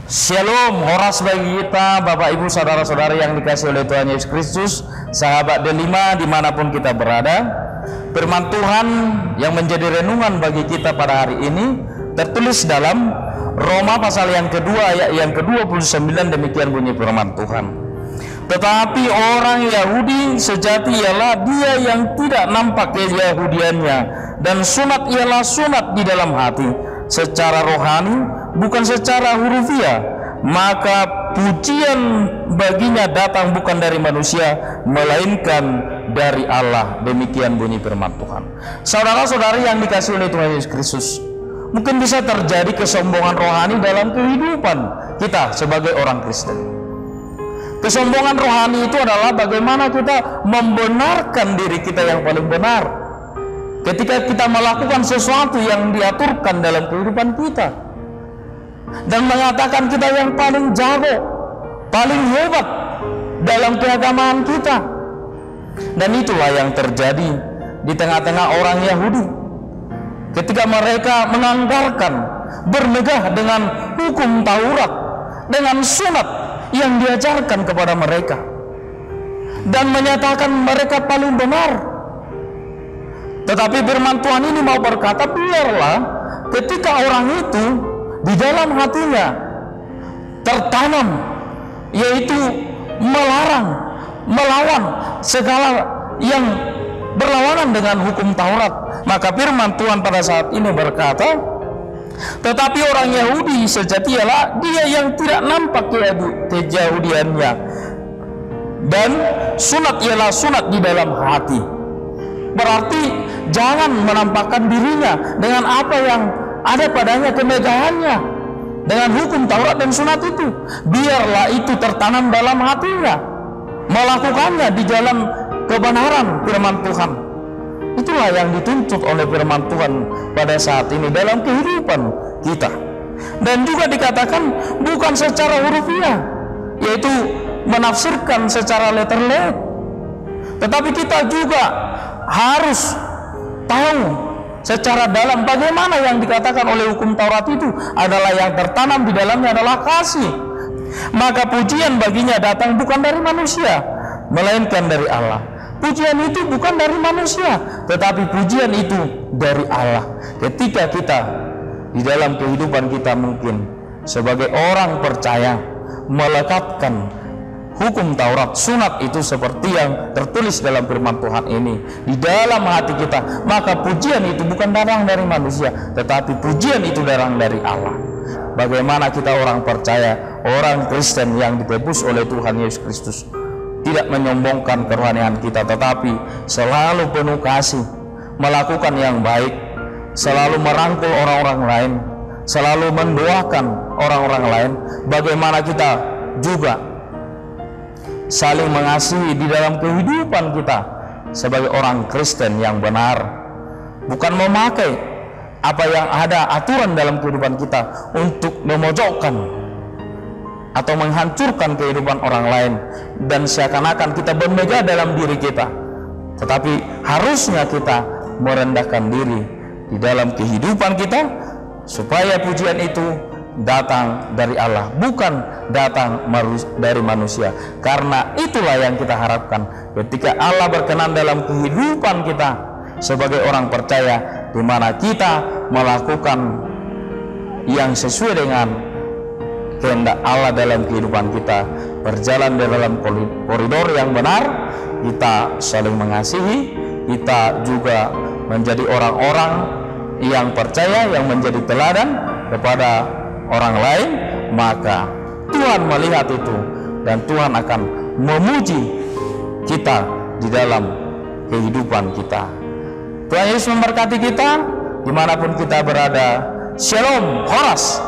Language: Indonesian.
Shalom, horas bagi kita, Bapak Ibu, saudara-saudari yang dikasihi oleh Tuhan Yesus Kristus, sahabat Delima dimanapun kita berada. Firman Tuhan yang menjadi renungan bagi kita pada hari ini tertulis dalam Roma pasal yang kedua ayat yang ke-29. Demikian bunyi firman Tuhan. Tetapi orang Yahudi sejati ialah dia yang tidak nampak keyahudiannya, dan sunat ialah sunat di dalam hati, secara rohani, bukan secara hurufiah. Maka pujian baginya datang bukan dari manusia, melainkan dari Allah. Demikian bunyi firman Tuhan. Saudara-saudari yang dikasihi oleh Tuhan Yesus Kristus, mungkin bisa terjadi kesombongan rohani dalam kehidupan kita sebagai orang Kristen. Kesombongan rohani itu adalah bagaimana kita membenarkan diri kita yang paling benar ketika kita melakukan sesuatu yang diaturkan dalam kehidupan kita, dan mengatakan kita yang paling jago, paling hebat dalam keagamaan kita. Dan itulah yang terjadi di tengah-tengah orang Yahudi ketika mereka menganggarkan bermegah dengan hukum Taurat, dengan sunat yang diajarkan kepada mereka, dan menyatakan mereka paling benar. Tetapi firman Tuhan ini mau berkata, biarlah ketika orang itu di dalam hatinya tertanam, yaitu melarang, melawan segala yang berlawanan dengan hukum Taurat, maka firman Tuhan pada saat ini berkata, tetapi orang Yahudi sejati ialah dia yang tidak nampak keyahudiannya, dan sunat ialah sunat di dalam hati. Berarti jangan menampakkan dirinya dengan apa yang ada padanya, kemegahannya dengan hukum Taurat dan sunat itu. Biarlah itu tertanam dalam hatinya, melakukannya di dalam kebenaran firman Tuhan. Itulah yang dituntut oleh firman Tuhan pada saat ini dalam kehidupan kita. Dan juga dikatakan bukan secara hurufiah, yaitu menafsirkan secara letter-letter, tetapi kita juga harus tahu secara dalam bagaimana yang dikatakan oleh hukum Taurat itu adalah yang tertanam di dalamnya adalah kasih. Maka pujian baginya datang bukan dari manusia, melainkan dari Allah. Pujian itu bukan dari manusia, tetapi pujian itu dari Allah. Ketika kita di dalam kehidupan kita mungkin sebagai orang percaya melekatkan hukum Taurat, sunat itu seperti yang tertulis dalam firman Tuhan ini di dalam hati kita, maka pujian itu bukan datang dari manusia, tetapi pujian itu datang dari Allah. Bagaimana kita orang percaya, orang Kristen yang ditebus oleh Tuhan Yesus Kristus, tidak menyombongkan kerohanian kita, tetapi selalu penuh kasih, melakukan yang baik, selalu merangkul orang-orang lain, selalu mendoakan orang-orang lain. Bagaimana kita juga saling mengasihi di dalam kehidupan kita sebagai orang Kristen yang benar, bukan memakai apa yang ada aturan dalam kehidupan kita untuk memojokkan atau menghancurkan kehidupan orang lain, dan seakan-akan kita bermegah dalam diri kita. Tetapi harusnya kita merendahkan diri di dalam kehidupan kita, supaya pujian itu datang dari Allah, bukan datang dari manusia. Karena itulah yang kita harapkan ketika Allah berkenan dalam kehidupan kita sebagai orang percaya, di mana kita melakukan yang sesuai dengan kehendak Allah dalam kehidupan kita, berjalan di dalam koridor yang benar, kita saling mengasihi, kita juga menjadi orang-orang yang percaya, yang menjadi teladan kepada orang lain. Maka Tuhan melihat itu, dan Tuhan akan memuji kita di dalam kehidupan kita. Tuhan Yesus memberkati kita dimanapun kita berada. Shalom, horas.